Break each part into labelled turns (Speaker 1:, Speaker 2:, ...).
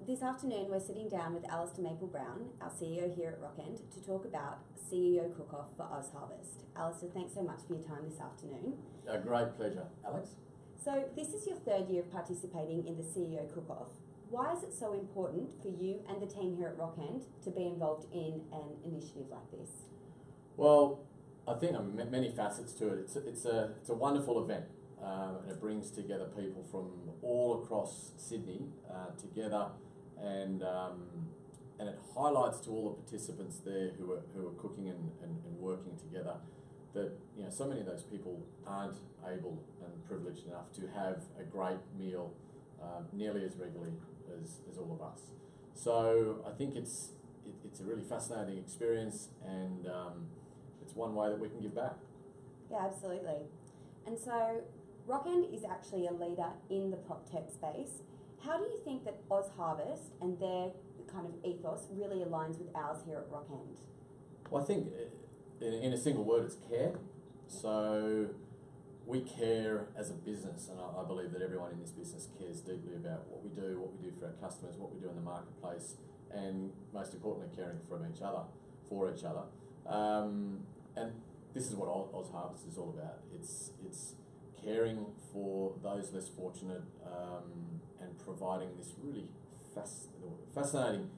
Speaker 1: this afternoon we're sitting down with Alister Maple-Brown, our CEO here at Rockend, to talk about CEO CookOff for OzHarvest. Alister, thanks so much for your time this afternoon.
Speaker 2: A great pleasure, Alex.
Speaker 1: So this is your third year of participating in the CEO CookOff. Why is it so important for you and the team here at Rockend to be involved in an initiative like this?
Speaker 2: Well, I think many facets to it. It's a wonderful event, and it brings together people from all across Sydney together, and it highlights to all the participants there who are cooking and working together that so many of those people aren't able and privileged enough to have a great meal nearly as regularly as all of us. So I think it's a really fascinating experience, and it's one way that we can give back.
Speaker 1: Yeah, absolutely. And so Rockend is actually a leader in the prop tech space. How do you think that OzHarvest and their kind of ethos really aligns with ours here at Rockend?
Speaker 2: Well, I think in a single word, it's care. So we care as a business, and I believe that everyone in this business cares deeply about what we do for our customers, what we do in the marketplace, and most importantly, caring for each other. And this is what OzHarvest is all about. It's caring for those less fortunate, and providing this really fascinating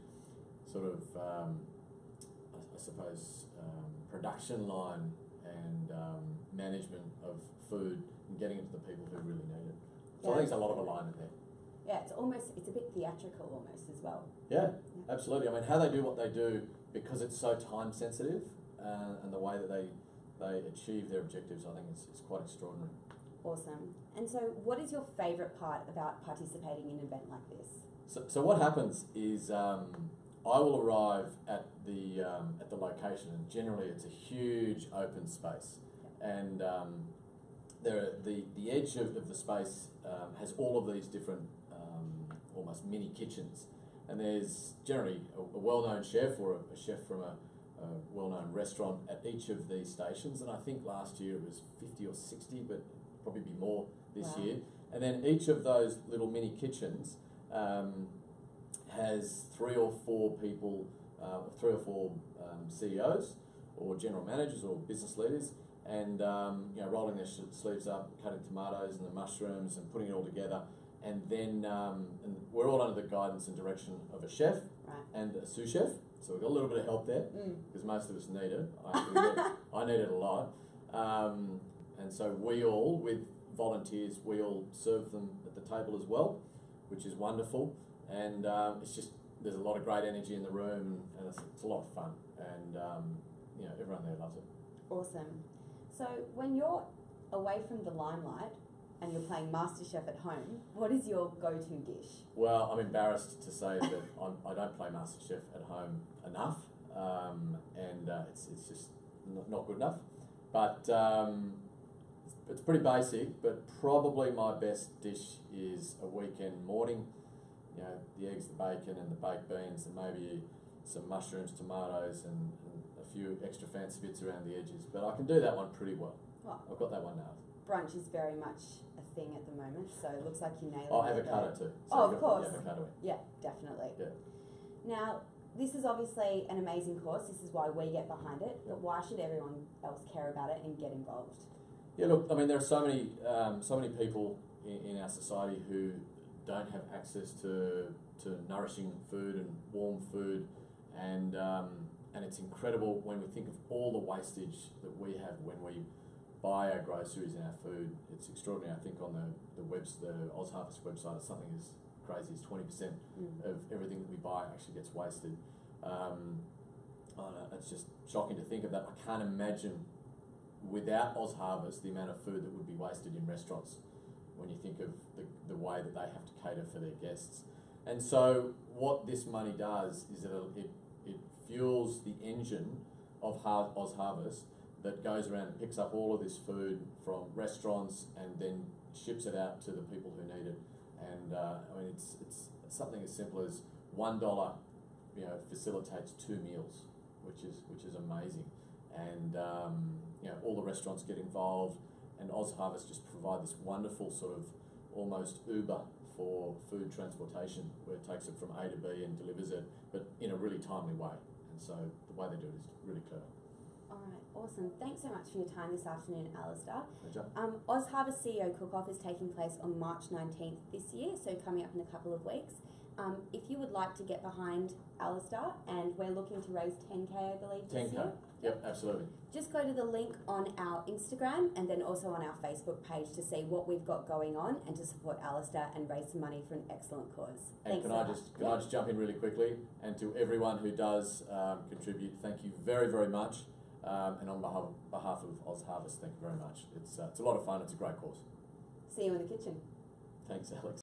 Speaker 2: sort of, I suppose, production line and management of food and getting it to the people who really need it. So I think there's a lot of alignment there.
Speaker 1: Yeah, it's a bit theatrical almost as well.
Speaker 2: Yeah, absolutely. I mean, how they do what they do, because it's so time sensitive, and the way that they achieve their objectives, I think it's quite extraordinary.
Speaker 1: Awesome. And so what is your favourite part about participating in an event like this?
Speaker 2: So what happens is I will arrive at the location, and generally it's a huge open space, and the edge of the space has all of these different almost mini kitchens, and there's generally a well-known chef or a chef from a well-known restaurant at each of these stations, and I think last year it was 50 or 60, but probably be more this year. And then each of those little mini kitchens has three or four people, CEOs or general managers or business leaders, and rolling their sleeves up, cutting tomatoes and the mushrooms and putting it all together. And then and we're all under the guidance and direction of a chef and a sous chef. So we've got a little bit of help there because most of us need it. I need it a lot. And so we all, with volunteers, we all serve them at the table as well, which is wonderful. And it's just, there's a lot of great energy in the room, and it's a lot of fun. And everyone there loves it.
Speaker 1: Awesome. So when you're away from the limelight and you're playing MasterChef at home, what is your go-to dish?
Speaker 2: Well, I'm embarrassed to say that I don't play MasterChef at home enough, and it's just not good enough. But it's pretty basic, but probably my best dish is a weekend morning. The eggs, the bacon, and the baked beans, and maybe some mushrooms, tomatoes, and a few extra fancy bits around the edges. But I can do that one pretty well.
Speaker 1: Oh.
Speaker 2: I've got that one nailed.
Speaker 1: Brunch is very much a thing at the moment, so it looks like you nailed it.
Speaker 2: Oh, avocado too.
Speaker 1: So of course.
Speaker 2: Avocado in.
Speaker 1: Yeah, definitely.
Speaker 2: Yeah.
Speaker 1: Now, this is obviously an amazing course. This is why we get behind it. But why should everyone else care about it and get involved?
Speaker 2: Yeah, look, I mean, there are so many people in our society who don't have access to nourishing food and warm food, and it's incredible when we think of all the wastage that we have when we buy our groceries and our food. It's extraordinary. I think on the OzHarvest website, it's something as crazy as 20% of everything that we buy actually gets wasted. It's just shocking to think of that. I can't imagine without OzHarvest the amount of food that would be wasted in restaurants when you think of the way that they have to cater for their guests. And so what this money does is that it fuels the engine of OzHarvest that goes around and picks up all of this food from restaurants and then ships it out to the people who need it. And I mean, it's something as simple as $1, facilitates 2 meals, which is amazing. And all the restaurants get involved, and OzHarvest just provide this wonderful sort of almost Uber for food transportation, where it takes it from A to B and delivers it, but in a really timely way. And so the way they do it is really clever.
Speaker 1: All right, awesome. Thanks so much for your time this afternoon, Alister.
Speaker 2: Pleasure.
Speaker 1: OzHarvest CEO CookOff is taking place on March 19th this year, so coming up in a couple of weeks. If you would like to get behind Alister, and we're looking to raise 10K, I believe, this
Speaker 2: 10K.
Speaker 1: year.
Speaker 2: Yep, absolutely.
Speaker 1: Just go to the link on our Instagram and then also on our Facebook page to see what we've got going on and to support Alister and raise some money for an excellent cause.
Speaker 2: And
Speaker 1: Thanks
Speaker 2: can
Speaker 1: so
Speaker 2: I
Speaker 1: much.
Speaker 2: just jump in really quickly, and to everyone who does contribute, thank you very, very much. And on behalf of OzHarvest, thank you very much. It's a lot of fun. It's a great cause.
Speaker 1: See you in the kitchen.
Speaker 2: Thanks, Alex.